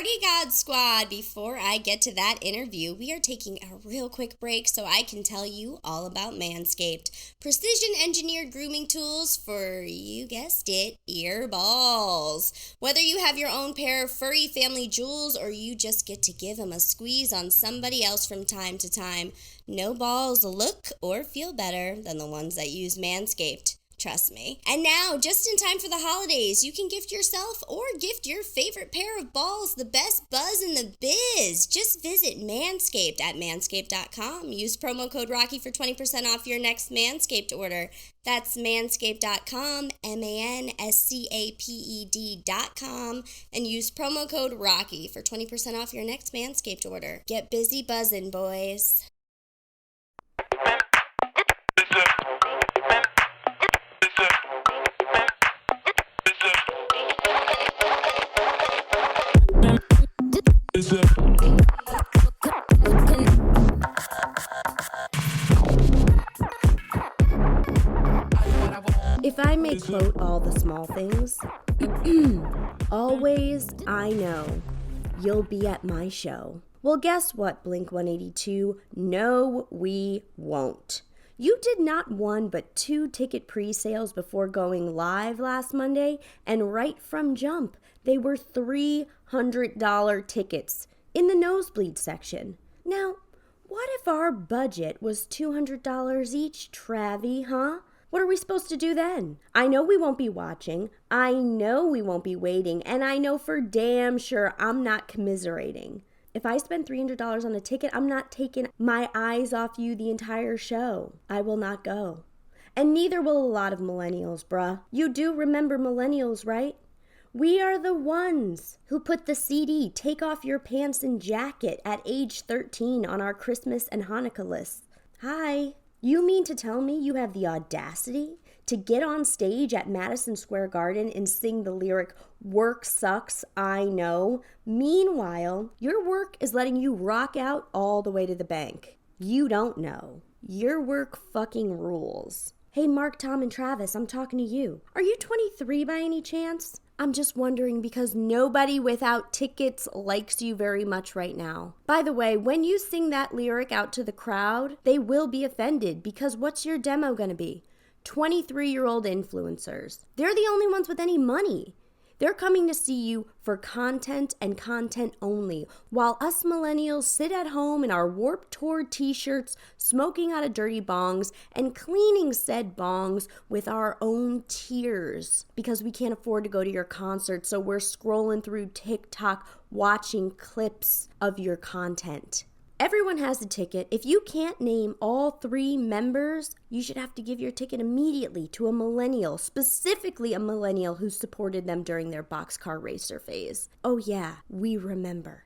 Party God Squad, before I get to that interview, we are taking a real quick break so I can tell you all about Manscaped. Precision engineered grooming tools for, you guessed it, ear balls. Whether you have your own pair of furry family jewels or you just get to give them a squeeze on somebody else from time to time, no balls look or feel better than the ones that use Manscaped. Trust me. And now, just in time for the holidays, you can gift yourself or gift your favorite pair of balls the best buzz in the biz. Just visit Manscaped at manscaped.com. Use promo code Rocky for 20% off your next Manscaped order. That's manscaped.com, manscaped.com, and use promo code Rocky for 20% off your next Manscaped order. Get busy buzzing, boys. If I may quote all the small things, always I know you'll be at my show. Well, guess what, Blink-182? No, we won't. You did not one but 2 ticket pre-sales before going live last Monday, and right from jump, they were $300 tickets in the nosebleed section. Now, what if our budget was $200 each, Travie, huh? What are we supposed to do then? I know we won't be watching, I know we won't be waiting, and I know for damn sure I'm not commiserating. If I spend $300 on a ticket, I'm not taking my eyes off you the entire show. I will not go. And neither will a lot of millennials, bruh. You do remember millennials, right? We are the ones who put the CD, Take Off Your Pants and Jacket, at age 13 on our Christmas and Hanukkah lists. Hi. You mean to tell me you have the audacity to get on stage at Madison Square Garden and sing the lyric, "Work sucks, I know"? Meanwhile, your work is letting you rock out all the way to the bank. You don't know. Your work fucking rules. Hey, Mark, Tom, and Travis, I'm talking to you. Are you 23 by any chance? I'm just wondering because nobody without tickets likes you very much right now. By the way, when you sing that lyric out to the crowd, they will be offended because what's your demo gonna be? 23-year-old influencers. They're the only ones with any money. They're coming to see you for content and content only, while us millennials sit at home in our Warped Tour t-shirts, smoking out of dirty bongs, and cleaning said bongs with our own tears because we can't afford to go to your concert, so we're scrolling through TikTok watching clips of your content. Everyone has a ticket. If you can't name all 3 members, you should have to give your ticket immediately to a millennial, specifically a millennial who supported them during their boxcar racer phase. Oh yeah, we remember.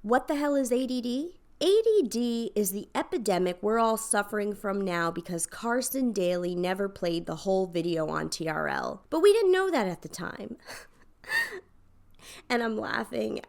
What the hell is ADD? ADD is the epidemic we're all suffering from now because Carson Daly never played the whole video on TRL. But we didn't know that at the time. And I'm laughing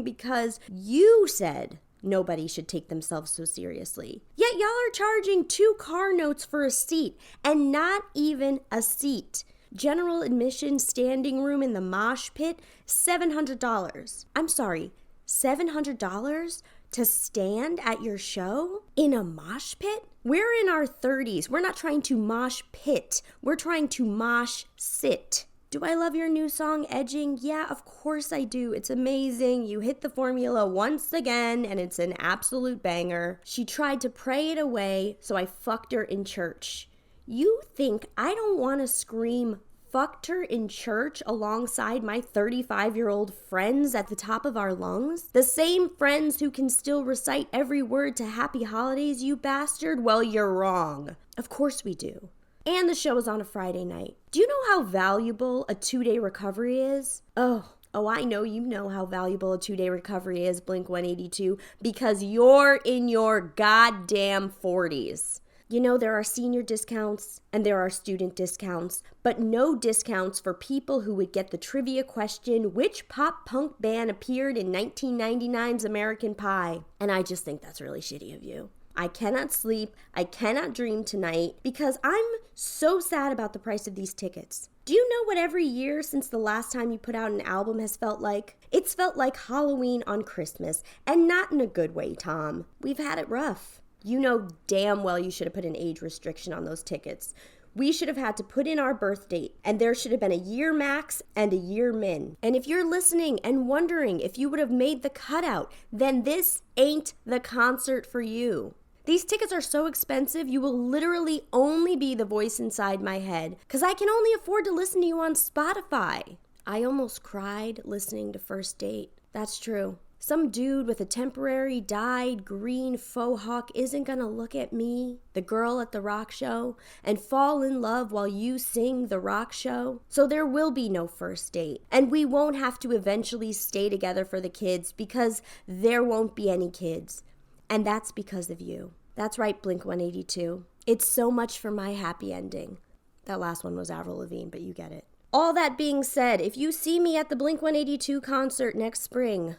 because you said nobody should take themselves so seriously. Yet y'all are charging 2 car notes for a seat, and not even a seat. General admission standing room in the mosh pit, $700. I'm sorry, $700 to stand at your show in a mosh pit? We're in our 30s. We're not trying to mosh pit. We're trying to mosh sit. Do I love your new song, Edging? Yeah, of course I do. It's amazing. You hit the formula once again, and it's an absolute banger. She tried to pray it away, so I fucked her in church. You think I don't want to scream fucked her in church alongside my 35-year-old friends at the top of our lungs? The same friends who can still recite every word to Happy Holidays, you bastard? Well, you're wrong. Of course we do. And the show is on a Friday night. Do you know how valuable a 2-day recovery is? Oh, I know you know how valuable a 2-day recovery is, Blink-182, because you're in your goddamn 40s. You know, there are senior discounts and there are student discounts, but no discounts for people who would get the trivia question, which pop punk band appeared in 1999's American Pie? And I just think that's really shitty of you. I cannot sleep. I cannot dream tonight because I'm so sad about the price of these tickets. Do you know what every year since the last time you put out an album has felt like? It's felt like Halloween on Christmas, and not in a good way, Tom. We've had it rough. You know damn well you should have put an age restriction on those tickets. We should have had to put in our birth date, and there should have been a year max and a year min. And if you're listening and wondering if you would have made the cutout, then this ain't the concert for you. These tickets are so expensive, you will literally only be the voice inside my head, because I can only afford to listen to you on Spotify. I almost cried listening to First Date. That's true. Some dude with a temporary dyed green faux hawk isn't gonna look at me, the girl at the rock show, and fall in love while you sing the rock show. So there will be no first date, and we won't have to eventually stay together for the kids because there won't be any kids. And that's because of you. That's right, Blink-182. It's so much for my happy ending. That last one was Avril Lavigne, but you get it. All that being said, if you see me at the Blink-182 concert next spring,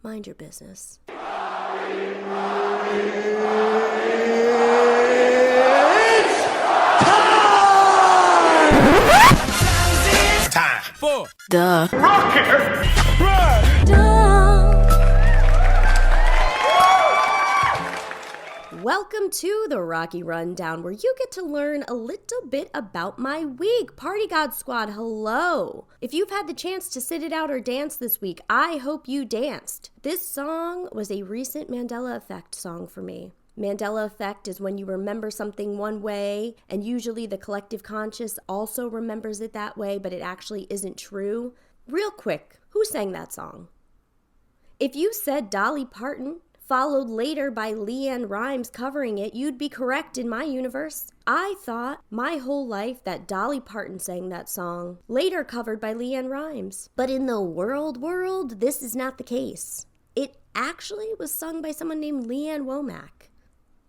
mind your business. It's time for Duh. Welcome to the Rocky Rundown, where you get to learn a little bit about my week. Party God Squad, hello. If you've had the chance to sit it out or dance this week, I hope you danced. This song was a recent Mandela Effect song for me. Mandela Effect is when you remember something one way, and usually the collective conscious also remembers it that way, but it actually isn't true. Real quick, who sang that song? If you said Dolly Parton, followed later by LeAnn Rimes covering it, you'd be correct in my universe. I thought my whole life that Dolly Parton sang that song, later covered by LeAnn Rimes. But in the world, this is not the case. It actually was sung by someone named Leanne Womack.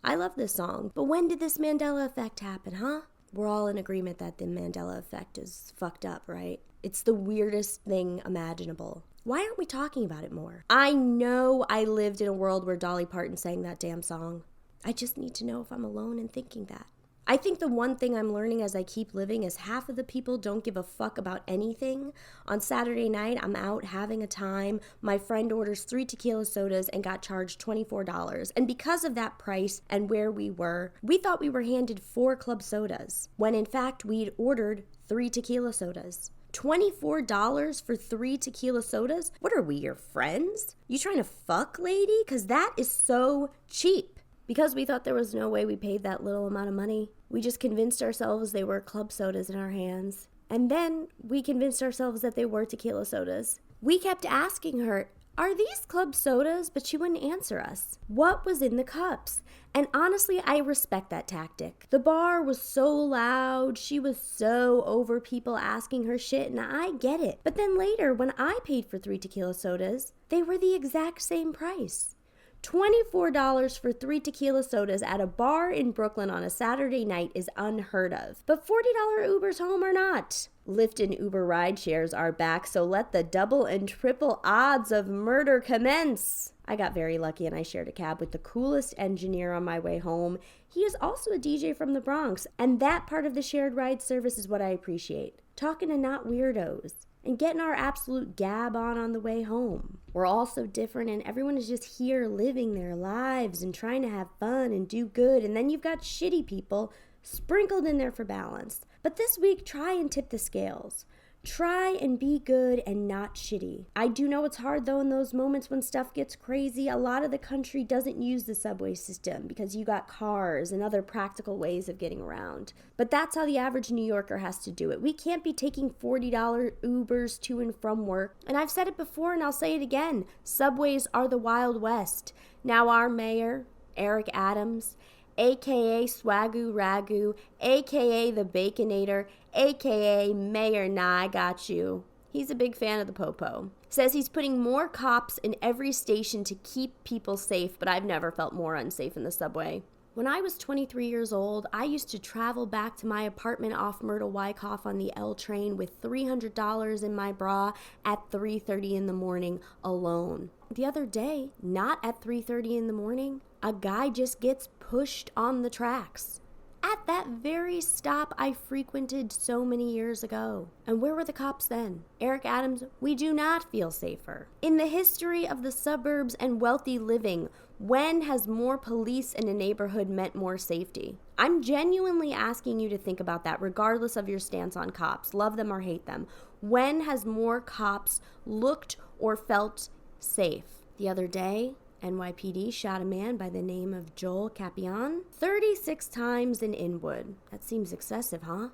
I love this song, but when did this Mandela Effect happen, huh? We're all in agreement that the Mandela Effect is fucked up, right? It's the weirdest thing imaginable. Why aren't we talking about it more? I know I lived in a world where Dolly Parton sang that damn song. I just need to know if I'm alone in thinking that. I think the one thing I'm learning as I keep living is half of the people don't give a fuck about anything. On Saturday night, I'm out having a time. My friend orders 3 tequila sodas and got charged $24. And because of that price and where we were, we thought we were handed 4 club sodas, when in fact we'd ordered 3 tequila sodas. $24 for 3 tequila sodas? What are we, your friends? You trying to fuck, lady? Because that is so cheap. Because we thought there was no way we paid that little amount of money, we just convinced ourselves they were club sodas in our hands. And then we convinced ourselves that they were tequila sodas. We kept asking her, are these club sodas? But she wouldn't answer us. What was in the cups? And honestly, I respect that tactic. The bar was so loud, she was so over people asking her shit, and I get it. But then later, when I paid for 3 tequila sodas, they were the exact same price. $24 for 3 tequila sodas at a bar in Brooklyn on a Saturday night is unheard of. But $40 Ubers home or not? Lyft and Uber ride shares are back, so let the double and triple odds of murder commence. I got very lucky and I shared a cab with the coolest engineer on my way home. He is also a DJ from the Bronx, and that part of the shared ride service is what I appreciate. Talking to not weirdos and getting our absolute gab on the way home. We're all so different, and everyone is just here living their lives and trying to have fun and do good, and then you've got shitty people sprinkled in there for balance. But this week, try and tip the scales. Try and be good and not shitty. I do know it's hard though in those moments when stuff gets crazy. A lot of the country doesn't use the subway system because you got cars and other practical ways of getting around. But that's how the average New Yorker has to do it. We can't be taking $40 Ubers to and from work. And I've said it before and I'll say it again. Subways are the Wild West. Now our mayor, Eric Adams, a.k.a. Swagoo Ragu, a.k.a. the Baconator, a.k.a. Mayor Nah, I Got You. He's a big fan of the Popo. Says he's putting more cops in every station to keep people safe, but I've never felt more unsafe in the subway. When I was 23 years old, I used to travel back to my apartment off Myrtle Wyckoff on the L train with $300 in my bra at 3:30 in the morning alone. The other day, not at 3:30 in the morning, a guy just gets pushed on the tracks. At that very stop I frequented so many years ago. And where were the cops then? Eric Adams, we do not feel safer. In the history of the suburbs and wealthy living, when has more police in a neighborhood meant more safety? I'm genuinely asking you to think about that, regardless of your stance on cops, love them or hate them. When has more cops looked or felt safe? The other day, NYPD shot a man by the name of Joel Capian 36 times in Inwood. That seems excessive, huh?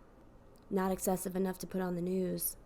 Not excessive enough to put on the news.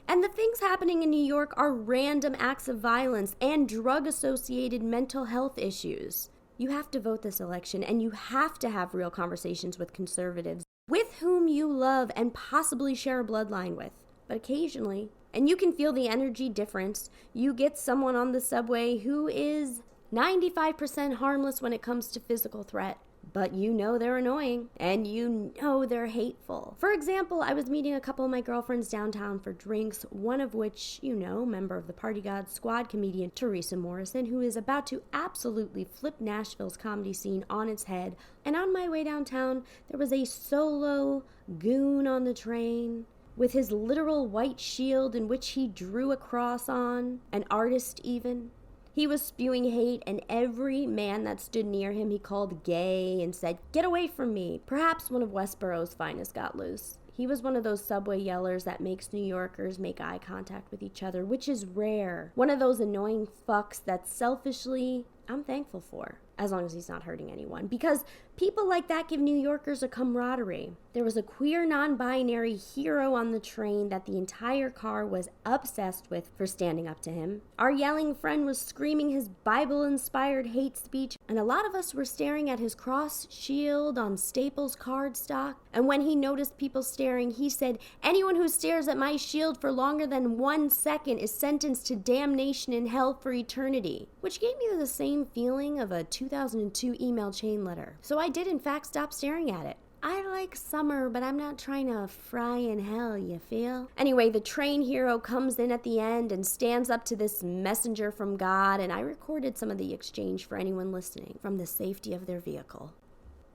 And the things happening in New York are random acts of violence and drug-associated mental health issues. You have to vote this election, and you have to have real conversations with conservatives, with whom you love and possibly share a bloodline with. But occasionally, and you can feel the energy difference, you get someone on the subway who is 95% harmless when it comes to physical threat, but you know they're annoying, and you know they're hateful. For example, I was meeting a couple of my girlfriends downtown for drinks, one of which, you know, member of the Party God Squad comedian Teresa Morrison, who is about to absolutely flip Nashville's comedy scene on its head. And on my way downtown, there was a solo goon on the train with his literal white shield in which he drew a cross on, an artist even. He was spewing hate, and every man that stood near him he called gay and said, "Get away from me." Perhaps one of Westborough's finest got loose. He was one of those subway yellers that makes New Yorkers make eye contact with each other, which is rare. One of those annoying fucks that selfishly I'm thankful for, as long as he's not hurting anyone, because people like that give New Yorkers a camaraderie. There was a queer non-binary hero on the train that the entire car was obsessed with for standing up to him. Our yelling friend was screaming his Bible-inspired hate speech, and a lot of us were staring at his cross shield on Staples cardstock. And when he noticed people staring, he said, "Anyone who stares at my shield for longer than 1 second is sentenced to damnation in hell for eternity," which gave me the same feeling of a 2002 email chain letter. So I did in fact stop staring at it. I like summer, but I'm not trying to fry in hell, you feel? Anyway, the train hero comes in at the end and stands up to this messenger from God, and I recorded some of the exchange for anyone listening from the safety of their vehicle.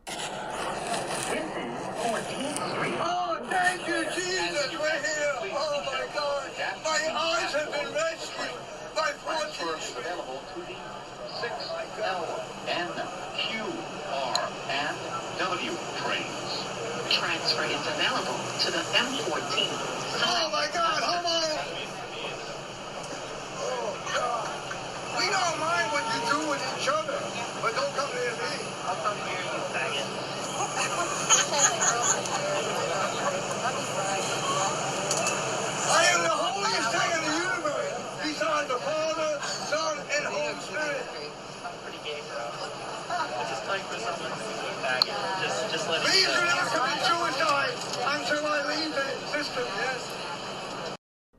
This is 14th Street. Oh, thank you, Jesus, we're here. Oh, my God. My eyes have been rescued by 14th Street. Available to the 6L, N, Q, R, and W trains. Transfer is available to the M14. Oh, my God, hold on. Oh, God. We don't mind what you do with each other, but don't come near me. I'll come here, you faggot. I am the holiest thing in the universe, beside the Father, Son, and Holy Spirit. I'm pretty gay, bro. Just like for someone to be a faggot. Just let Please it do go. not commit suicide until I leave the system, yes.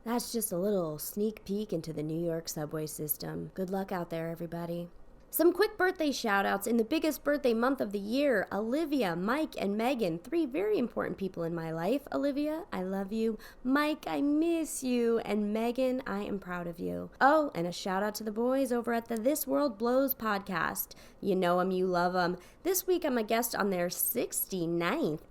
That's just a little sneak peek into the New York subway system. Good luck out there, everybody. Some quick birthday shout-outs in the biggest birthday month of the year. Olivia, Mike, and Megan, 3 very important people in my life. Olivia, I love you. Mike, I miss you. And Megan, I am proud of you. Oh, and a shout-out to the boys over at the This World Blows podcast. You know them, you love them. This week, I'm a guest on their 69th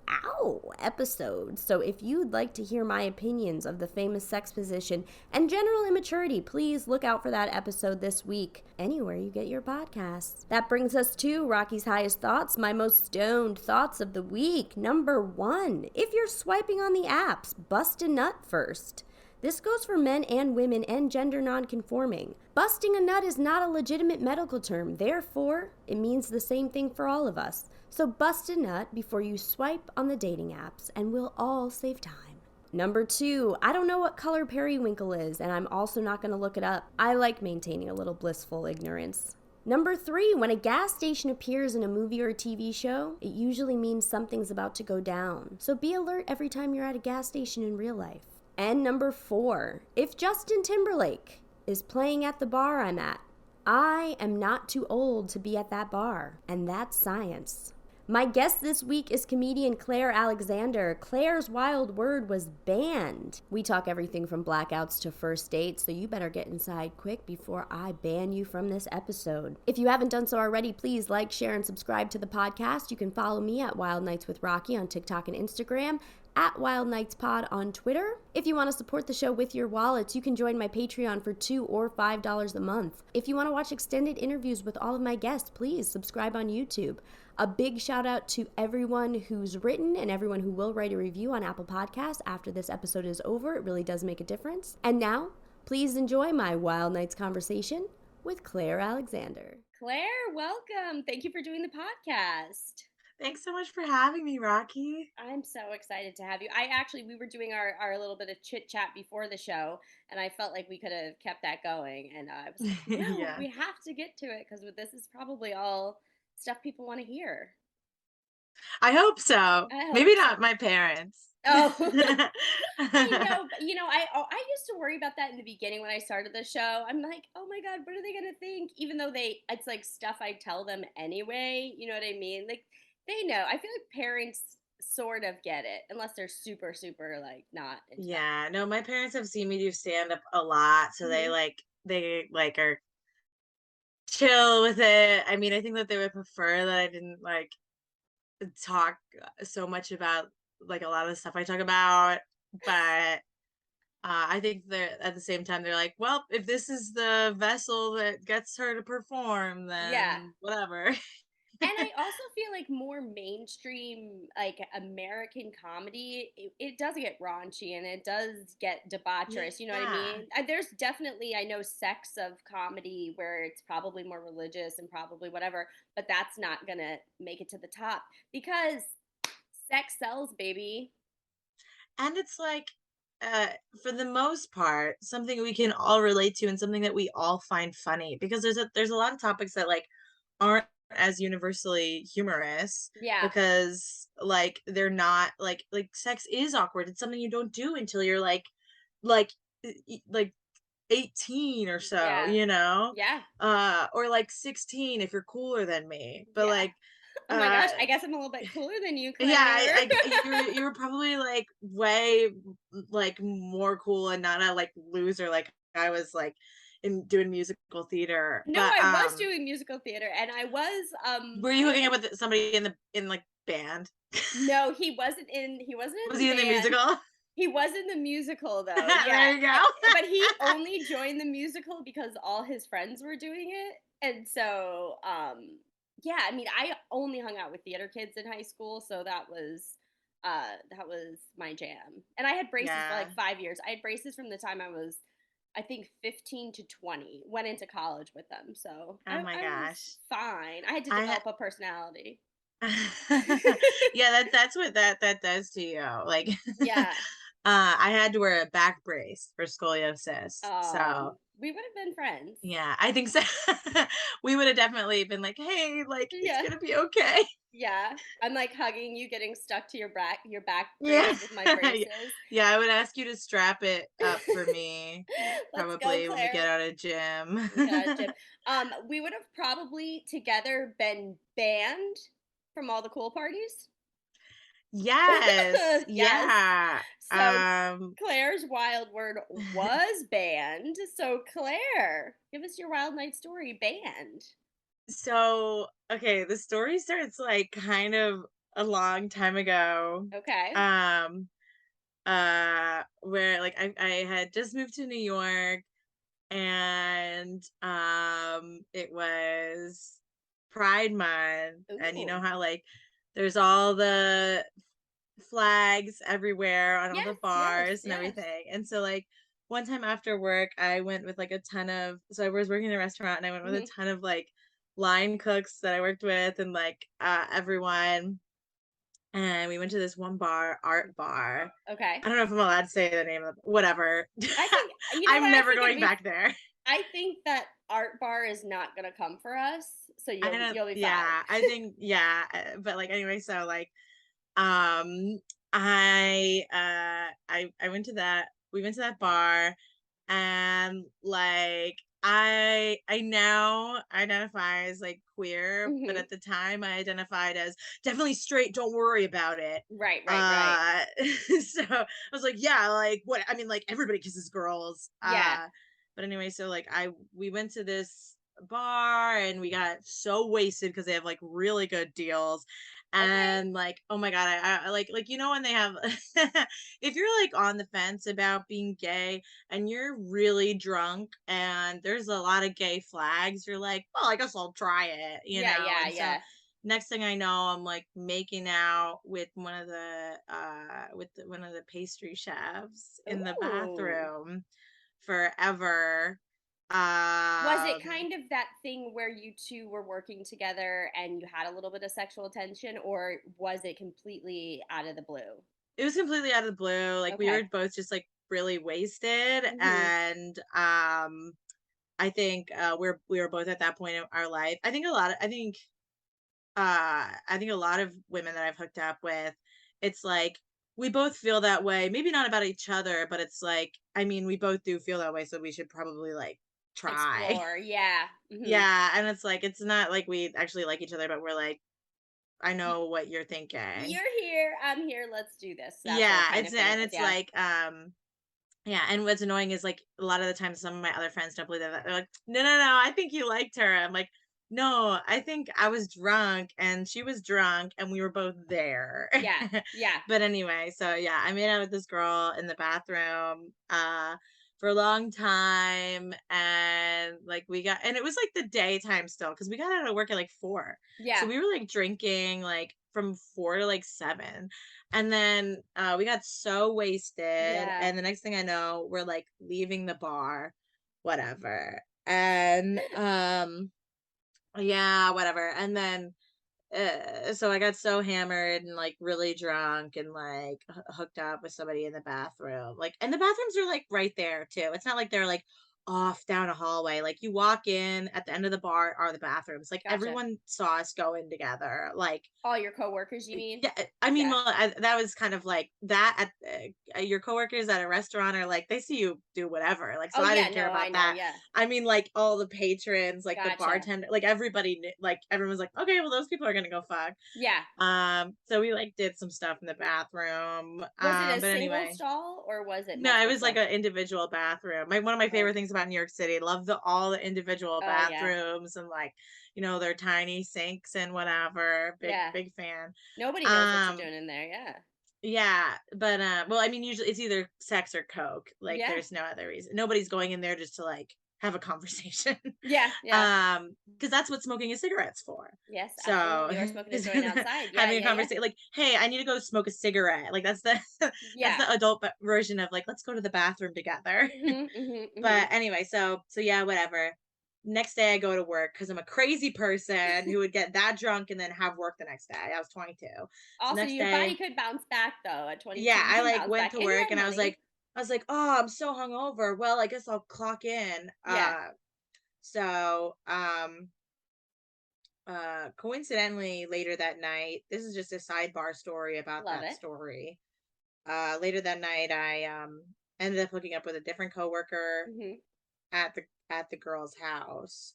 episode. So if you'd like to hear my opinions of the famous sex position and general immaturity, please look out for that episode this week, anywhere you get your podcasts. That brings us to Rocky's Highest Thoughts, my most stoned thoughts of the week. Number 1, if you're swiping on the apps, bust a nut first. This goes for men and women and gender non-conforming. Busting a nut is not a legitimate medical term. Therefore, it means the same thing for all of us. So bust a nut before you swipe on the dating apps, and we'll all save time. Number 2, I don't know what color periwinkle is, and I'm also not going to look it up. I like maintaining a little blissful ignorance. Number 3, when a gas station appears in a movie or a TV show, it usually means something's about to go down. So be alert every time you're at a gas station in real life. And number 4, if Justin Timberlake is playing at the bar I'm at, I am not too old to be at that bar, and that's science. My guest this week is comedian Claire Alexander. Claire's wild word was banned. We talk everything from blackouts to first dates, so you better get inside quick before I ban you from this episode. If you haven't done so already, please like, share, and subscribe to the podcast. You can follow me at Wild Nights with Rocky on TikTok and Instagram, at Wild Nights Pod on Twitter. If you want to support the show with your wallets, you can join my Patreon for $2 or $5 a month. If you want to watch extended interviews with all of my guests, please subscribe on YouTube. A big shout out to everyone who's written and everyone who will write a review on Apple Podcasts after this episode is over. It really does make a difference. And now, please enjoy my Wild Nights conversation with Claire Alexander. Claire, welcome. Thank you for doing the podcast. Thanks so much for having me, Rocky. I'm so excited to have you. We were doing our little bit of chit chat before the show, and I felt like we could have kept that going. And I was like, no, Yeah. we have to get to it because this is probably all stuff people want to hear. I hope so. Maybe not my parents. Oh, I used to worry about that in the beginning when I started the show. I'm like, oh my God, what are they gonna think? Even though it's like stuff I tell them anyway. You know what I mean? Like, they know. I feel like parents sort of get it, unless they're super, super like not. Yeah, no, my parents have seen me do stand up a lot, so they are chill with it. I mean, I think that they would prefer that I didn't like talk so much about like a lot of the stuff I talk about, but I think they're at the same time they're like, well, if this is the vessel that gets her to perform, then whatever. And I also feel like more mainstream, like American comedy, it does get raunchy and it does get debaucherous. You know what I mean? There's definitely, I know, sects of comedy where it's probably more religious and probably whatever, but that's not going to make it to the top because sex sells, baby. And it's like, for the most part, something we can all relate to and something that we all find funny because there's a lot of topics that like aren't as universally humorous because like they're not like sex is awkward. It's something you don't do until you're like 18 or so, you know, or like 16 if you're cooler than me, but like oh my gosh, I guess I'm a little bit cooler than you, Claire. Yeah, you were probably like way like more cool and not a like loser like I was like in doing musical theater. No, but, I was doing musical theater, and I was. Were you hooking up with somebody in like band? No, he wasn't in. Was he in the musical? He was in the musical though. There you go. But he only joined the musical because all his friends were doing it, and so yeah. I mean, I only hung out with theater kids in high school, so that was my jam. And I had braces for like 5 years. I had braces from the time I was, I think, 15 to 20. Went into college with them, so oh my gosh, was fine. I had to develop a personality. Yeah, that's what that does to you. Like, I had to wear a back brace for scoliosis. So we would have been friends. Yeah, I think so. We would have definitely been like, hey, like it's gonna be okay. Yeah, I'm like hugging you, getting stuck to your back brace with my braces. Yeah, I would ask you to strap it up for me. Probably when we get out of gym. We would have probably together been banned from all the cool parties. Yes. Yeah. So Claire's wild word was banned. So Claire, give us your wild night story. Banned. So, okay, the story starts like kind of a long time ago. Okay. Where like I had just moved to New York and it was Pride Month. Ooh. And you know how like there's all the flags everywhere on all the bars and everything. And so like one time after work, I went with like a ton of, so I was working in a restaurant and I went with a ton of like line cooks that I worked with and like everyone. And we went to this one bar, Art Bar. Okay. I don't know if I'm allowed to say the name of whatever. I think, I'm never going back there. I think that Art Bar is not going to come for us. So you'll be fine. Yeah, I think, but like, anyway, so like, I went to that, we went to that bar and like, I now identify as like queer, but Mhm. at the time I identified as definitely straight, don't worry about it. Right, right, right. Uh so I was like, yeah, like what I mean, like everybody kisses girls. Yeah. But anyway, so like we went to this bar and we got so wasted because they have like really good deals. Okay. And like, oh my God, I like you know when they have if you're like on the fence about being gay and you're really drunk and there's a lot of gay flags, you're like, well, I guess I'll try it, you Yeah, know? yeah, And so yeah. next thing I know, I'm like making out with one of the pastry chefs in the Ooh. bathroom forever. Was it Um kind of that thing where you 2 were working together and you had a little bit of sexual tension, or was it completely out of the blue? it was completely out of the blue. Like we were Okay. both just like really wasted Mhm. and I think we were both at that point in our life. I think a lot of women that I've hooked up with, it's like we both feel that way. Maybe not about each other, but it's like, I mean, we both do feel that way, so we should probably like try. Explore, yeah. Mhm. Yeah, and it's like it's not like we actually like each other, but we're like, I Y know what you're thinking. You're here, I'm here, let's do this. That's what Yeah, kind of thing it was, it's yeah. like yeah, and what's annoying is like a lot of the times some of my other friends don't believe that. They're like, no, no, no, I think you liked her. I'm like, no, I think I was drunk and she was drunk and we were both there. Yeah, yeah. But anyway, so yeah, I made out with this girl in the bathroom for a long time and like we got and it was like the daytime still because we got out of work at like 4. So Yeah, we were like drinking like from 4 to like 7 and then we got so wasted, yeah. and the next thing I know, we're like leaving the bar, whatever. And yeah, whatever. And then so I got so hammered and like really drunk and like hooked up with somebody in the bathroom. Like and the bathrooms are like right there too. It's not like they're like off down a hallway. Like you walk in at the end of the bar are the bathrooms. Like Gotcha. everyone saw us go in together. Like All your coworkers, you mean? yeah, I mean, Yeah. well, that was kind of like that your coworkers at a restaurant are like they see you do whatever. Like, so Oh, I yeah, didn't care no, I about know, that. yeah. I mean, like all the patrons, like the Gotcha. bartender, like everybody, like everyone's like, okay, well, those people are gonna go fuck. Yeah. So we like did some stuff in the bathroom. Was it a But single anyway, stall or was it no, it multiple was like stalls? an individual bathroom. One of my favorite Okay. things about New York City, love the all the individual Oh, yeah. bathrooms and like, you know, their tiny sinks and whatever. Yeah. Big fan. Nobody knows what you're Um, doing in there, yeah. yeah, but, well, I mean, usually it's either sex or coke, like, Yeah. there's no other reason. Nobody's going in there just to, like, have a conversation, Yeah, yeah. because that's what smoking a cigarette's for. Yes, So, absolutely, or smoking a is joint outside. Yeah, having a yeah, yeah. conversation like, "Hey, I need to go smoke a cigarette," like, that's the that's Yeah. the adult version of, like, "Let's go to the bathroom together." Mhm, mhm, But mhm. anyway, so yeah, whatever. Next day I go to work because 'cause I'm a crazy person who would get that drunk and then have work the next day. I was 22. So Also, next your body day could bounce back though. At 22, yeah, you I, can like, bounce went back to and you work have and money. I was like, "Oh, I'm so hungover. Well, I guess I'll clock in." Yeah, So, coincidentally, later that night this is just a sidebar story about love that it. story. Later that night, I, ended up hooking up with a different coworker Mhm. at the girl's house,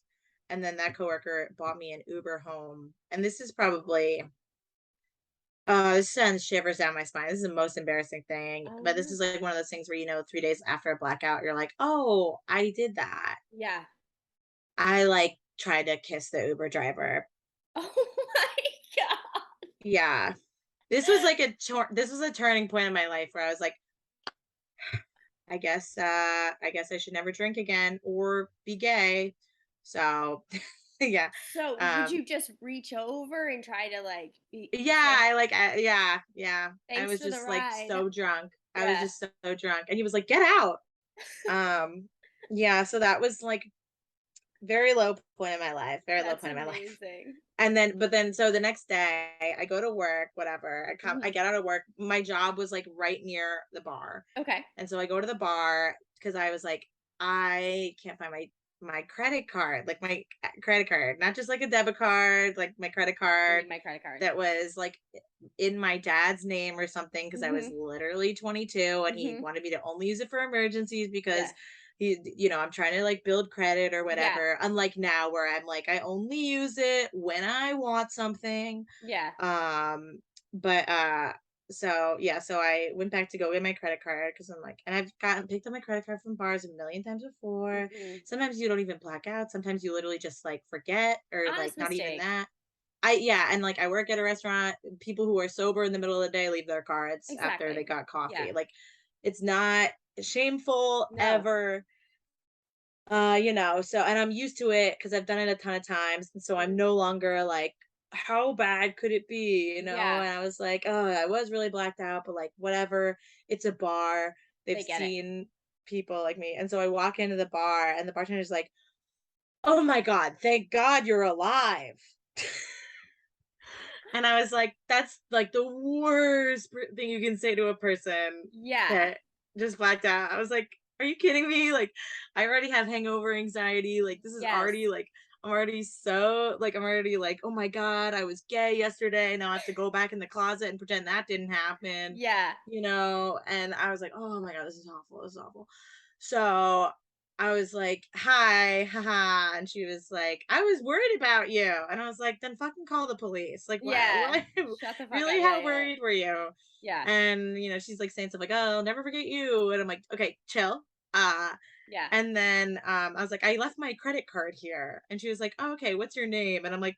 and then that coworker bought me an Uber home, and this is probably this sends shivers down my spine. This is the most embarrassing thing, but this Oh, is like one of those things where you know 3 days after a blackout, you're like, "Oh, I did that." yeah. I, like, tried to kiss the Uber driver. Oh my god. Yeah. This was a turning point in my life where I was like, I guess I should never drink again or be gay." So, yeah. So, would Um you just reach over and try to, like, be yeah, say, yeah, yeah. I "Thanks was for the just, like, ride"? so drunk. I was Yeah. just so drunk, and he was like, "Get out." Yeah, so that was, like, very low point in my life, very low That's point in my life. amazing. And then but then so the next day, I go to work, whatever, I Mhm. get out of work, my job was, like, right near the bar, Okay. and so I go to the bar because I was like, "I can't find my credit card," like, my, credit card, not just, like, a debit card, like, my credit I card need my credit card. that was, like, in my dad's name or something because I was Mhm. literally 22 and he Mhm. wanted me to only use it for emergencies because Yeah. I'm trying to like build credit or Yeah. whatever. Unlike now where I'm like, I only use it when I want something. Yeah. Um, but so yeah, so I went back to go get my credit card because I'm like, and I've gotten picked up my credit card from bars a million times before. Hmm. Sometimes you don't even black out. Sometimes you literally just like forget or like Honest not even mistake. that. Yeah, and like I work at a restaurant. People who are sober in the middle of the day leave their cards after they Exactly. got Yeah. coffee. Like it's not shameful No. ever. So and I'm used to it because I've done it a ton of times. And so I'm Mhm. no longer like, how bad could it be? Yeah. And I was like, oh, I was really blacked out, but like whatever. It's a bar. They've They get it. seen people like me. And so I walk into the bar and the bartender's like, oh my God, thank God you're alive. And I was like, that's like the worst thing you can say to a person Yeah. that just blacked out. I was like, are you kidding me? Like, I already have hangover anxiety. Like, this is Yes. already like, I'm already like, oh my God, I was gay yesterday. Now I have to go back in the closet and pretend that didn't happen, Yeah. And I was like, oh my God, this is awful. This is awful. So I was like, "Hi, haha," and she was like, "I was worried about you," and I was like, "Then fucking call the police." Like, what? Yeah. What? Shut the fuck up. Really? Yeah. How Yeah. worried were you? Yeah. And she's like saying stuff like, "Oh, I'll never forget you," and I'm like, "Okay, chill." Uh, Yeah. and then I was like, "I left my credit card here," and she was like, "Oh, okay, what's your name?" And I'm like,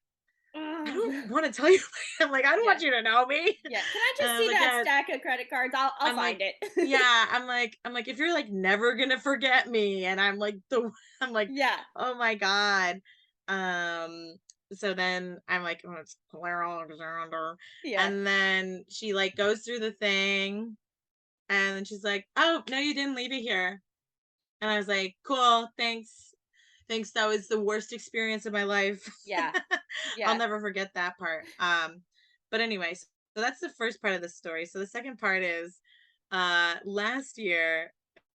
"I don't Ugh. want to tell you." I'm like, "I don't Yeah. want you to know me." Yeah. Can I And just I was see like, that "Yeah." stack of credit cards? I'll I'm find like, it. yeah, I'm like, if you're like never gonna forget me, and I'm like I'm like, Yeah. oh my God. Um, so then I'm like, oh, it's Claire Alexander. Yeah. And then she like goes through the thing and then she's like, oh no, you didn't leave it here. And I was like, cool, thanks. Thanks. That was the worst experience of my life. Yeah. I'll Yeah. never forget that part. But anyways, so that's the first part of the story. So the second part is last year,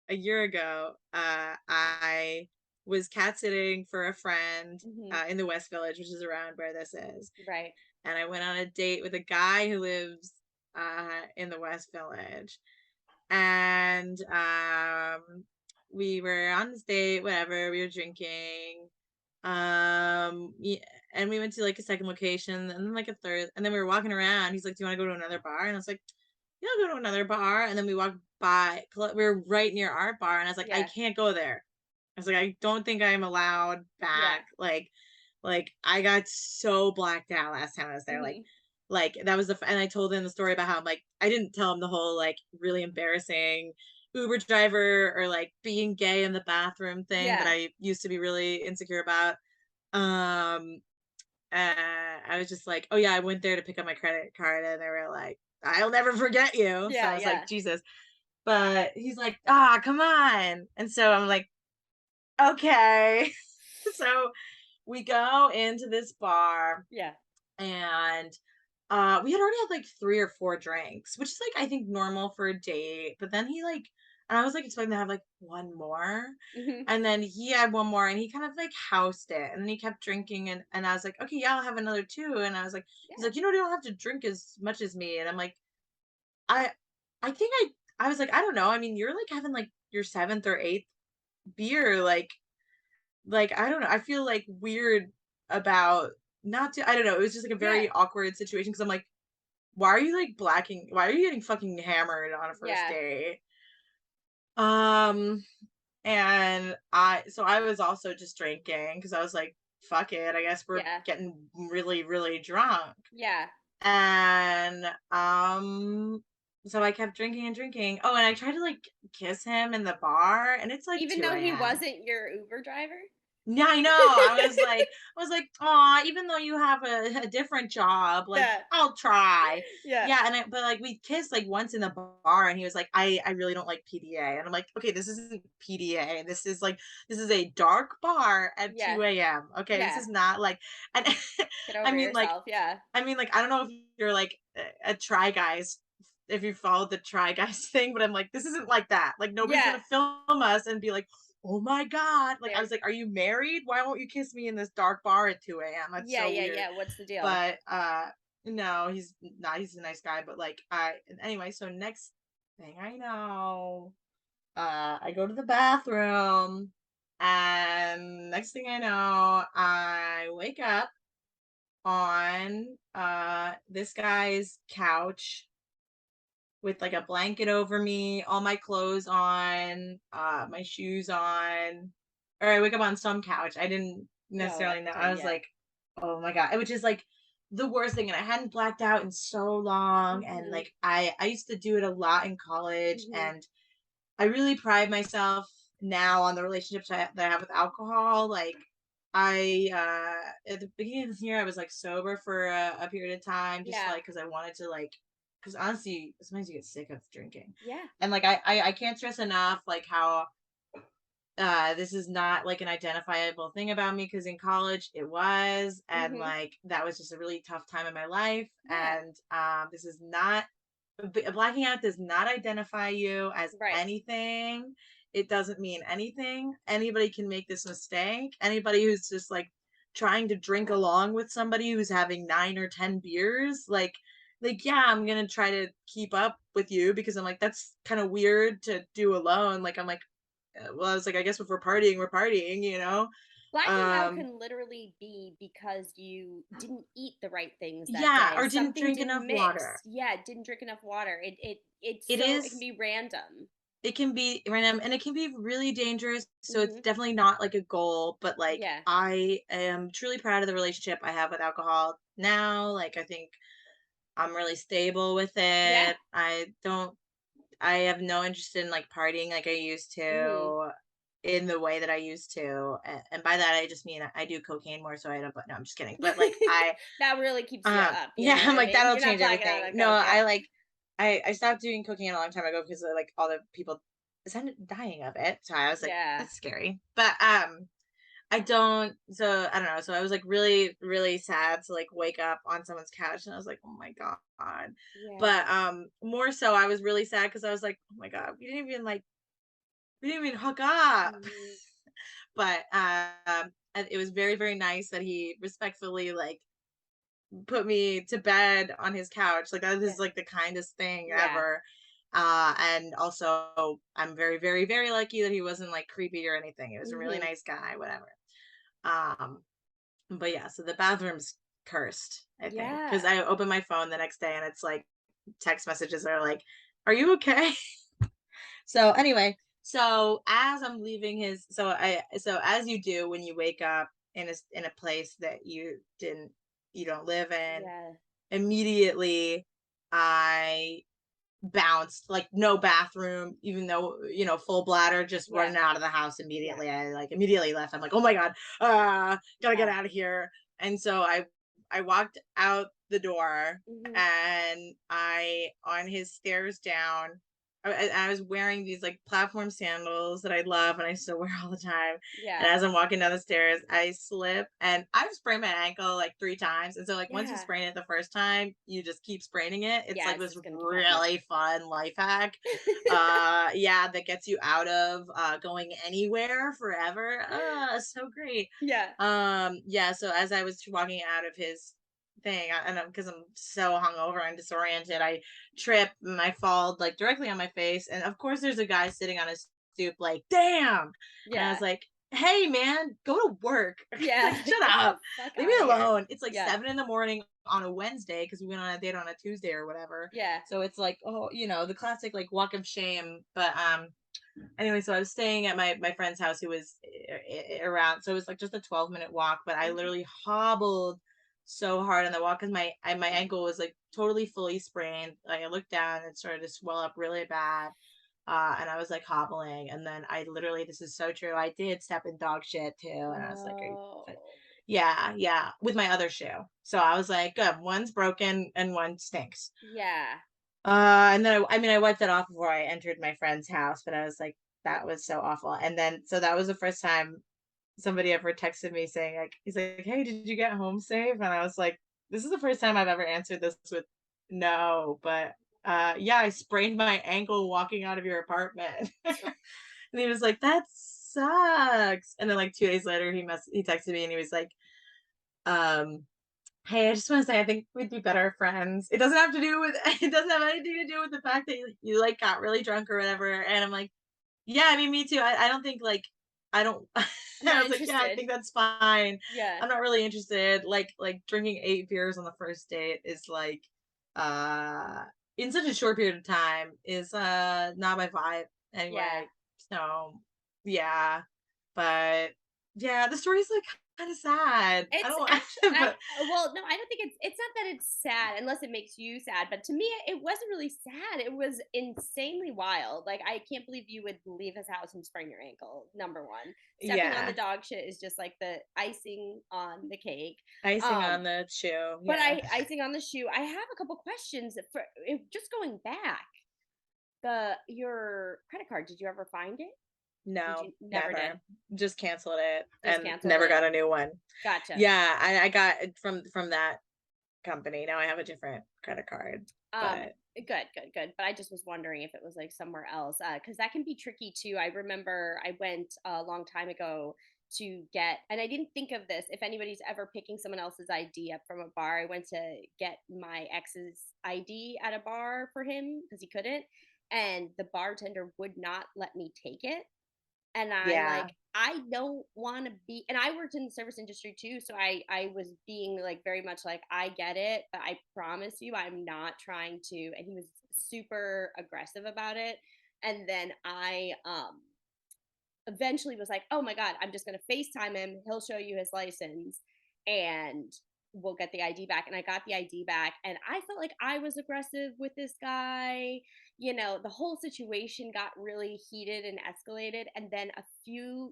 a year ago, I was cat sitting for a friend Hmm. in the West Village, which is around where this is. Right. And I went on a date with a guy who lives in the West Village. And we were on this date, whatever, we were drinking. Yeah, and we went to like a second location and then like a third. And then we were walking around. He's like, do you want to go to another bar? And I was like, yeah, I'll go to another bar. And then we walked by, we were right near our bar. And I was like, I Yeah. can't go there. I was like, I don't think I'm allowed Yeah. back. Like I got so blacked out last time I was there. Hmm. Like that was and I told him the story about how like I didn't tell him the whole like really embarrassing Uber driver or like being gay in the bathroom thing that Yeah. I used to be really insecure about. Um, I was just like, oh yeah, I went there to pick up my credit card, and they were like, I'll never forget you. So I Yeah. was like, Yeah. Jesus. But he's like, ah, come on. And so I'm like, okay. So we go into this bar Yeah. and we had already had like 3 or 4 drinks, which is like I think normal for a date. But then he like and I was like expecting to have like one more. Hmm. And then he had one more and he kind of like housed it. And then he kept drinking and I was like, okay, yeah, I'll have another two. And I was like, he's Yeah. like, you don't have to drink as much as me. And I'm like, I I think I was like, I don't know. I mean, you're like having like your seventh or eighth beer, like I don't know. I feel like weird about not to I don't know. It was just like a Yeah. very awkward situation because I'm like, why are you like blacking? Why are you getting fucking hammered on a first Yeah. date? Um, and I was also just drinking because I was like, fuck it. I guess we're Yeah. getting really, really drunk. Yeah. And so I kept drinking and drinking. Oh, and I tried to like kiss him in the bar, and it's like Even 2 though he a.m. wasn't your Uber driver. Yeah, I know. I was like, "Aw, even though you have a different job, like, Yeah. I'll try." Yeah. Yeah, but, like, we kissed, like, once in the bar, and he was like, "I really don't like PDA." And I'm like, "Okay, this isn't PDA. This is a dark bar at Yeah. 2 AM, okay? This Yeah. is not like" and Get I over mean, like yourself. Yeah. I don't know if you're, like, a Try Guys if you followed the Try Guys thing, but I'm like, "This isn't like that." Like, nobody's Yeah. gonna film us and be like, oh my God. Like, I There. was like, are you married? Why won't you kiss me in this dark bar at 2 a.m.? That's Yeah. so Yeah. weird. Yeah. What's the deal? But no, he's not, he's a nice guy. But like, anyway, so next thing I know, I go to the bathroom, and next thing I know, I wake up on this guy's couch with like a blanket over me, all my clothes on, my shoes on. Or I wake up on some couch. I didn't No, necessarily at the know. I time, was yeah. like, oh my God, which is like the worst thing. And I hadn't blacked out in so long. And Mhm. like I used to do it a lot in college, Mhm. and I really pride myself now on the relationships that I have with alcohol. Like I at the beginning of this year I was like sober for a period of time, just Yeah. like because I wanted to, like, because honestly sometimes you get sick of drinking. Yeah. And like I can't stress enough like how this is not like an identifiable thing about me, because in college it was, and Mhm. like that was just a really tough time in my life. Yeah. And this is not blacking out does not identify you as Right. anything. It doesn't mean anything. Anybody can make this mistake. Anybody who's just like trying to drink along with somebody who's having 9 or 10 beers, like yeah, I'm gonna try to keep up with you because I'm like, that's kind of weird to do alone. Like I'm like, well, I was like, I guess if we're partying, you know. Blacking out Um, can literally be because you didn't eat the right things that yeah, day. or didn't Something drink didn't enough mix. water. Yeah, didn't drink enough water. It It can is be random. It can be random, and it can be really dangerous. So it's Mhm. definitely not like a goal, but like Yeah. I am truly proud of the relationship I have with alcohol now. Like I think I'm really stable with Yeah. it. I have no interest in like partying like I used Mhm. to in the way that I used to. And by that I just mean I do cocaine more so I don't, but no, I'm just kidding. But like That really keeps you up, you yeah, know what I'm I like, mean? that'll You're not change blacking out everything. on No, coke, yeah. I stopped doing cocaine a long time ago because like all the people ended up dying of it. So I was like, Yeah. that's scary. But I don't, so I don't know. So I was like really, really sad to like wake up on someone's couch, and I was like, oh my God. Yeah. But more so I was really sad because I was like, oh my God, we didn't even hook up. Mhm. But and it was very, very nice that he respectfully like put me to bed on his couch. Like that Yeah. is like the kindest thing Yeah. ever. And also I'm very, very, very lucky that he wasn't like creepy or anything. He was a really Mhm. nice guy, whatever. Um, but yeah, so the bathroom's cursed, I think. Because Yeah. I open my phone the next day and it's like text messages are like, are you okay? So anyway, so as I'm leaving his so as you do when you wake up in a place that you don't live in, Yeah. immediately I bounced, like no bathroom, even though, full bladder, just Yeah. running out of the house Yeah. immediately. I like immediately left. I'm like, oh my God, gotta get Yeah. out of here. And so I walked out the door, Mhm. and I on his stairs down. I was wearing these like platform sandals that I love and I still wear all the time. And Yeah. as I'm walking down the stairs, I slip and I've sprained my ankle like 3 times. And so like once you Yeah. sprain it the first time, you just keep spraining it. It's Yeah, like it's this just gonna keep happening. really fun life hack. Yeah, that gets you out of going anywhere forever. So great. Yeah. Yeah, so as I was walking out of his thing, and because I'm so hungover and disoriented, I trip and I fall like directly on my face. And of course, there's a guy sitting on his stoop, like, damn. And I was Yeah. like, hey, man, go to work. Yeah. Like, shut Get the up. fuck Leave me out of here. alone. It's like Yeah. 7 in the morning on a Wednesday because we went on a date on a Tuesday or whatever. Yeah. So it's like, oh, the classic like walk of shame. But anyway, so I was staying at my friend's house who was around, so it was like just a 12-minute walk, but I Mhm. literally hobbled so hard on the walk because my ankle was like totally fully sprained. Like I looked down and it started to swell up really bad. And I was like hobbling, and then I literally, this is so true, I did step in dog shit too, and I was like, are you Oh. yeah, yeah, with my other shoe. So I was like, good, one's broken and one stinks. Yeah. And then I mean, I wiped it off before I entered my friend's house, but I was like, that was so awful. And then, so that was the first time somebody ever texted me saying, like, he's like, hey, did you get home safe? And I was like, this is the first time I've ever answered this with no, but yeah, I sprained my ankle walking out of your apartment. And he was like, that sucks. And then like 2 days later, he texted me and he was like, um, hey, I just want to say I think we'd be better friends. It doesn't have to do with it doesn't have anything to do with the fact that you like got really drunk or whatever. And I'm like, Yeah, I mean, me too. I don't think like I don't. I Not was like, yeah, I interested. think that's fine. Yeah. I'm not really interested. Like drinking 8 beers on the first date is like, uh, in such a short period of time is not my vibe Yeah. anyway. So yeah, but yeah, the story's like kind of sad. I It's don't, actually I but well, no, I don't think it's not that it's sad unless it makes you sad, but to me it wasn't really sad. It was insanely wild. Like I can't believe you would leave his house and sprain your ankle. Number 1. Stepping on the yeah, dog shit is just like the icing on the cake. icing on Um the shoe. but Yeah, I icing on the shoe. I have a couple questions for just going back. Your credit card, did you ever find it? Did no, you never did? never. Just canceled it Just and canceled never it. got a new one. Gotcha. Yeah, I got it from that company. Now I have a different credit card, Um, but good. But I just was wondering if it was like somewhere else, because that can be tricky too. I remember I went a long time ago to get, and I didn't think of this. If anybody's ever picking someone else's ID up from a bar, I went to get my ex's ID at a bar for him because he couldn't, and the bartender would not let me take it. And I'm yeah. like, I don't want to be, and I worked in the service industry too, so I was being like very much like, I get it, but I promise you I'm not trying to. And he was super aggressive about it. And then I eventually was like, oh my God, I'm just gonna FaceTime him, he'll show you his license, and we'll get the ID back. And I got the ID back, and I felt like I was aggressive with this guy. The whole situation got really heated and escalated. And then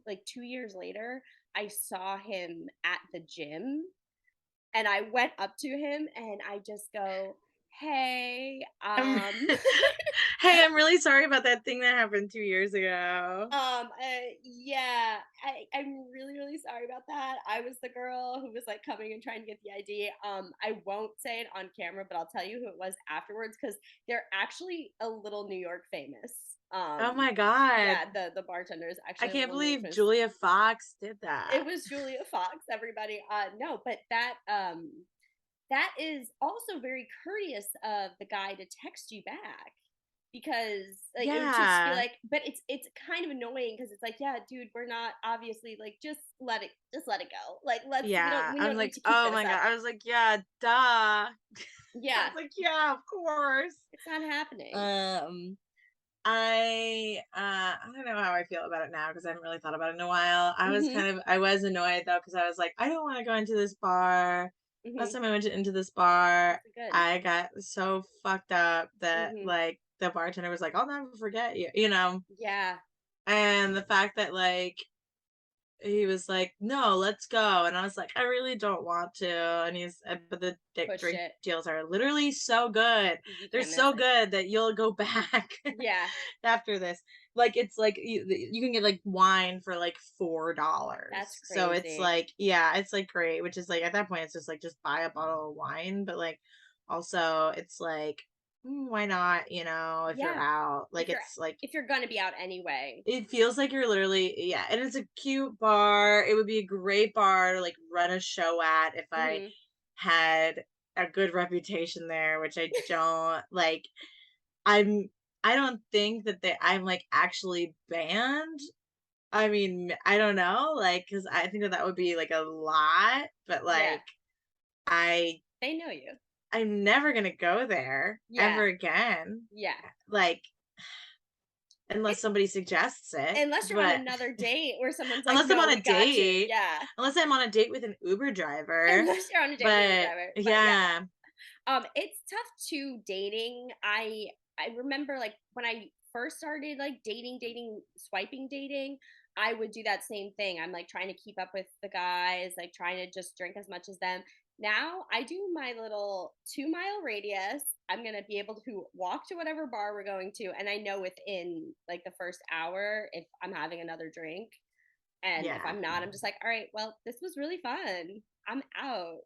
like 2 years later, I saw him at the gym, and I went up to him and I just go, hey, I'm Hey, I'm really sorry about that thing that happened 2 years ago. yeah, I'm really, really sorry about that. I was the girl who was like coming and trying to get the ID. I won't say it on camera, but I'll tell you who it was afterwards because they're actually a little New York famous. Oh my god. Yeah, the bartender is I actually a can't little New York believe famous. Julia Fox did It that. was Julia Fox, everybody. No, but that is also very courteous of the guy to text you back because like it would just be Yeah. like, but it's kind of annoying because it's like, yeah, dude, we're not obviously like, just let it go, like let's Yeah. we I'm don't need like, to keep "Oh this my god." up. I was like, "Yeah, duh." I Yeah, was like, "Yeah, of course." it's not happening. Um I don't know how I feel about it now because I haven't really thought about it in a while. Hmm. I was annoyed though because I was like, I don't want to go into this bar. Last Hmm. time I went into this bar, Good. I got so fucked up that Hmm. like the bartender was like, I'll never forget you, you know? Yeah. And the fact that like he was like, "No, let's go." And I was like, "I really don't want to." And but the Push drink it. deals are literally so good. You They're can't miss so it. good that you'll go back Yeah. after this. Like it's like you can get like wine for like That's $4. So it's crazy. like, yeah, it's like great, which is like at that point it's just like just buy a bottle of wine, but like also it's like why not, if you're Yeah. out. Like if you're it's like if you're gonna be out anyway. it feels like you're literally, yeah, and it's a cute bar. It would be a great bar to like run a show at if I Hmm. had a good reputation there, which I don't. Like I'm I don't think that I'm like actually banned. I mean, I don't know, like cuz I think that that would be like a lot, but Yeah, like I they know you. I'm never going to go there Yeah. ever again. Yeah. Like unless It's somebody suggests it, unless you're on but another date where someone's like, unless I'm "No, on we a got you." date. Yeah. Unless I'm on a date with an Uber driver. Unless you're on a date with an Uber But driver. But yeah, yeah. it's tough to dating. I remember like when I first started like dating, swiping dating, I would do that same thing. I'm like trying to keep up with the guys, like trying to just drink as much as them. Now I do my little 2 mile radius. I'm gonna be able to walk to whatever bar we're going to, and I know within like the first hour if I'm having another drink. And if Yeah. I'm not, I'm just like, all right, well, this was really fun. I'm out.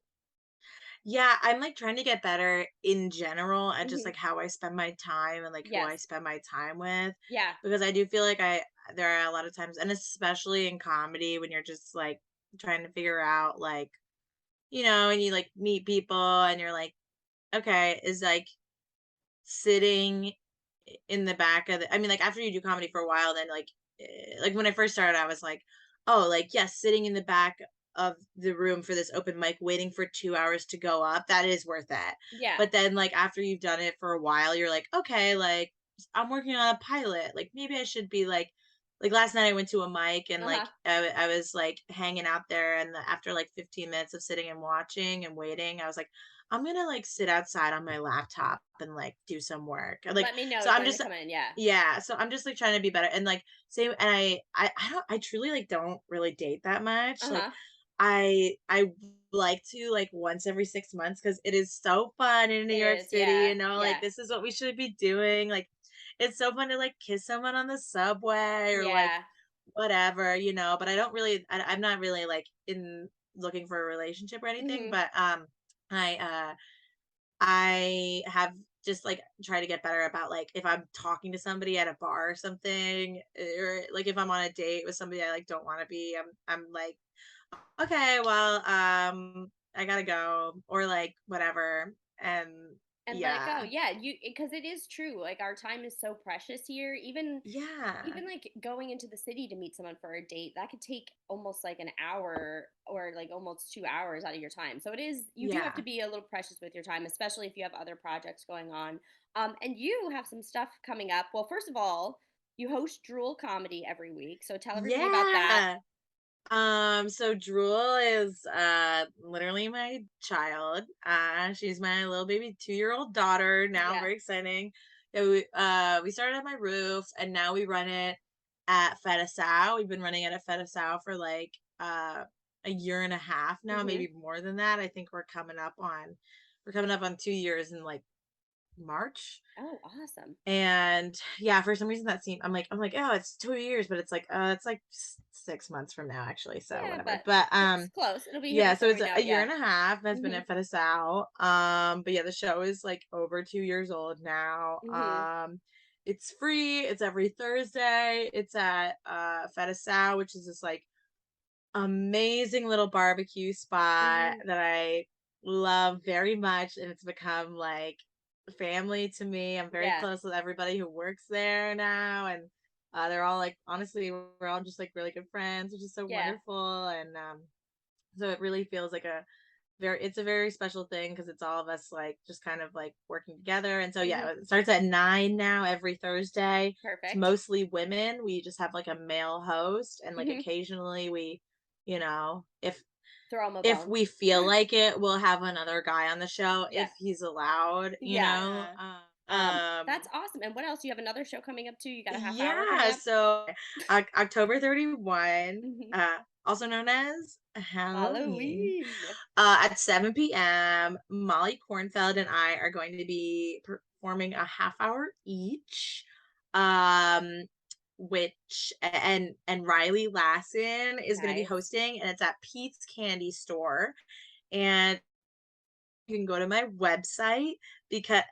Yeah, I'm like trying to get better in general at just Hmm. like how I spend my time and like who I Yes. spend my time with. Yeah. Because I do feel like there are a lot of times, and especially in comedy when you're just like trying to figure out like, and you like meet people and you're like, okay, is like sitting in the back of I mean, like after you do comedy for a while, then like like when I first started, I was like, oh, like, yes, sitting in the back of the room for this open mic, waiting for 2 hours to go up, that is worth it. Yeah. But then, like, after you've done it for a while, you're like, okay, like, I'm working on a pilot. Like, maybe I should be like last night I went to a mic and like Uh-huh. I was like hanging out there, and after like 15 minutes of sitting and watching and waiting, I was like, I'm gonna like sit outside on my laptop and like do some work. And, like, Let me know so I'm when to just come in. Yeah. yeah, so I'm just like trying to be better and like same and I don't I truly like don't really date that much. Like Uh-huh. I like to like once every 6 months because it is so fun in New It York is. City, Yeah. like Yeah. this is what we should be doing. Like it's so fun to like kiss someone on the subway or like Yeah. whatever, but I don't really I'm not really like in looking for a relationship or anything, Mhm. but I I have just like try to get better about like if I'm talking to somebody at a bar or something, or like if I'm on a date with somebody I like don't want to be, I'm like, okay, well, I gotta go or like whatever. And And let it go. yeah. Yeah, you because it is true. Like our time is so precious here. Yeah. Even like going into the city to meet someone for a date, that could take almost like an hour or like almost 2 hours out of your time. So it is you do have to Yeah. be a little precious with your time, especially if you have other projects going on. And you have some stuff coming up. Well, first of all, you host Drool Comedy every week. So tell everybody about that. Yeah. So Drool is literally my child. She's my little baby 2-year-old daughter now, Yeah. very exciting. Yeah, we started at my roof and now we run it at Fedasau. We've been running it at Fedasau for like a year and a half now, Hmm. maybe more than that. I think we're coming up on 2 years in like March. Oh, awesome. And yeah, for some reason that seemed I'm like, oh, it's 2 years, but it's like 6 months from now actually. So Yeah, whatever. but But it's close. It'll be here yeah, so before it's we know a it. year Yeah. and a half that's been Hmm. at Fedasau. But yeah, the show is like over 2 years old now. Hmm. It's free. It's every Thursday. It's at Fedasau, which is this like amazing little barbecue spot Hmm. that I love very much, and it's become like family to me. I'm very Yeah. close with everybody who works there now, and they're all like, honestly, we're all just like really good friends, which is so Yeah. wonderful. And so it really feels like it's a very special thing because it's all of us like just kind of like working together. And so yeah, Hmm. it starts at 9 now every Thursday. It's Perfect. mostly women. We just have like a male host, and like Hmm. occasionally we, if Throw 'em a if bone. we feel like it, we'll have another guy on the show Yeah. if he's allowed, Yeah. um That's awesome. And what else? You have another show coming up too? You got a half hour coming yeah, up? so October 31, Mhm. also known as Halloween, Halloween. at 7 p.m. Molly Kornfeld and I are going to be performing a half hour each. Um, and Riley Lasson is going to be Nice. hosting, and it's at Pete's Candy Store. And you can go to my website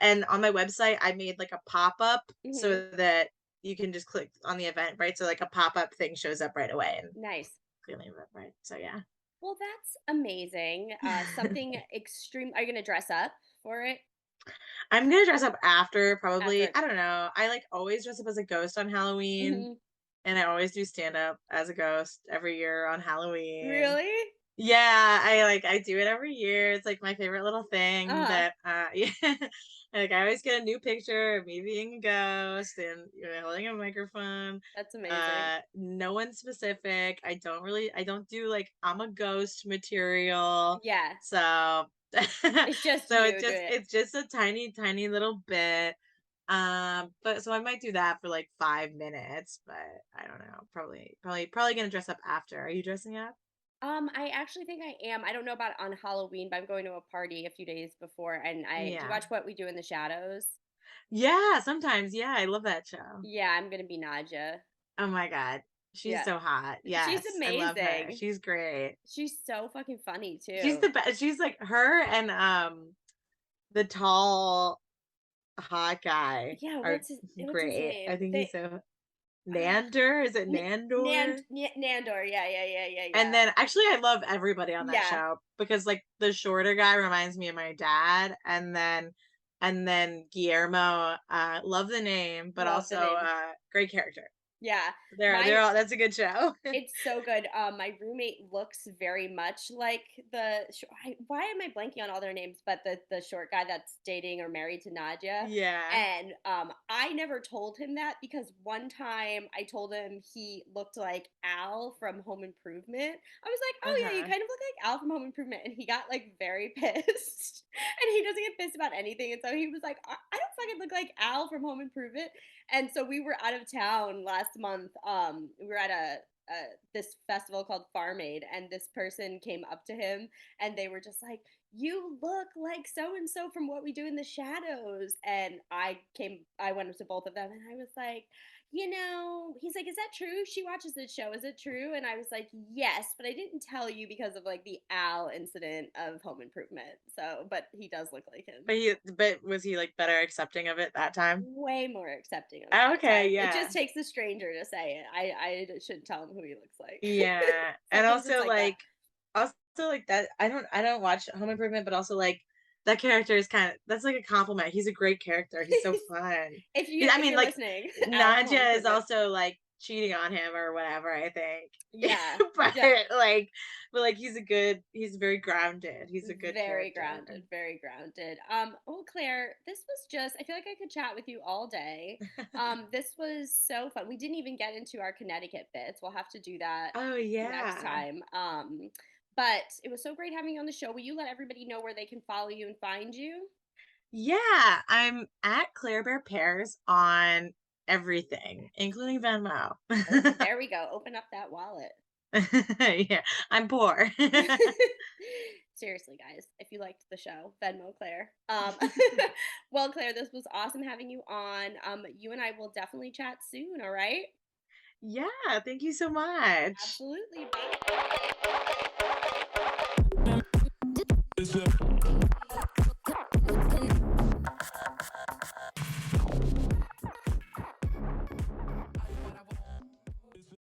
and on my website I made like a pop-up Mhm. so that you can just click on the event, right? So like a pop-up thing shows up right away and Nice. clearly right. So yeah. Well, that's amazing. Something extreme. Are you gonna dress up for it I'm gonna dress up after, probably. after? I don't know. I like always dress up as a ghost on Halloween, Mhm. and I always do stand up as a ghost every year on Halloween. Really? Yeah, I do it every year. It's like my favorite little thing Uh-huh. that yeah. Like I always get a new picture of me being a ghost and holding a microphone. That's amazing. No one specific. I don't do like I'm a ghost material. Yeah. So It's just so you do it. it's just a tiny, tiny little bit. But so I might do that for like 5 minutes, but I don't know. Probably gonna dress up after. Are you dressing up? I actually think I am. I don't know about on Halloween, but I'm going to a party a few days before. And I do you Yeah. watch What We Do in the Shadows? Yeah, sometimes. Yeah, I love that show. Yeah, I'm gonna be Nadja. Oh my god. She's Yeah. so hot. She's Yes, I love her. amazing. She's great. She's so fucking funny She's too. the best. She's like her and the tall hot guy Yeah, are what's his great. I name? think he's so Uh, Nander, is it Nandor? Nandor. Yeah, yeah, yeah, yeah, And yeah. then actually I love everybody on that Yeah, show because like the shorter guy reminds me of my dad, and then Guillermo, love the name, but love also the name. great character. Yeah. They're My all that's a good show. It's so good. My roommate looks very much like why am I blanking on all their names? But the short guy that's dating or married to Nadia. Yeah. And I never told him that because one time I told him he looked like Al from Home Improvement. I was like, "Oh yeah, you Uh-huh. kind of look like Al from Home Improvement," and he got like very pissed. And he doesn't get pissed about anything, and so he was like, "I don't fucking look like Al from Home Improvement." And so we were out of town last month. We were at this festival called Farm Aid, and this person came up to him, and they were just like, "You look like so and so from What We Do in the Shadows." And I went up to both of them, and I was like, he's like, "Is that true? She watches this show. Is it true?" And I was like, "Yes, but I didn't tell you because of like the Al incident of Home Improvement." So, but he does look like him. But was he, like, better accepting of it that time? Way more accepting of it Oh, that okay, time. It yeah. just takes a stranger to say it. I shouldn't tell him who he looks like. Yeah, and Sometimes it's like that. also, like, that I don't watch Home Improvement, but also, like, that character is kinda that's, like, a compliment. He's a great character. He's so fun. I If mean, you're like, listening, Al from Home Nadja is Improvement. also, like, cheating on him or whatever, I think. Yeah. But, Yeah. like he's very grounded. He's a good Very character. grounded, very grounded. Oh Claire, this was just I feel like I could chat with you all day. This was so fun. We didn't even get into our Connecticut bits. We'll have to do that Oh, next yeah. time. But it was so great having you on the show. Will you let everybody know where they can follow you and find you? Yeah, I'm at Claire Bear Pears on everything, including Venmo. Oh, there we go. Open up that wallet. Yeah, I'm poor. Seriously, guys, if you liked the show, Venmo Claire. Well, Claire, this was awesome having you on. You and I will definitely chat soon. All right? Yeah, thank you so much. Absolutely. Bye.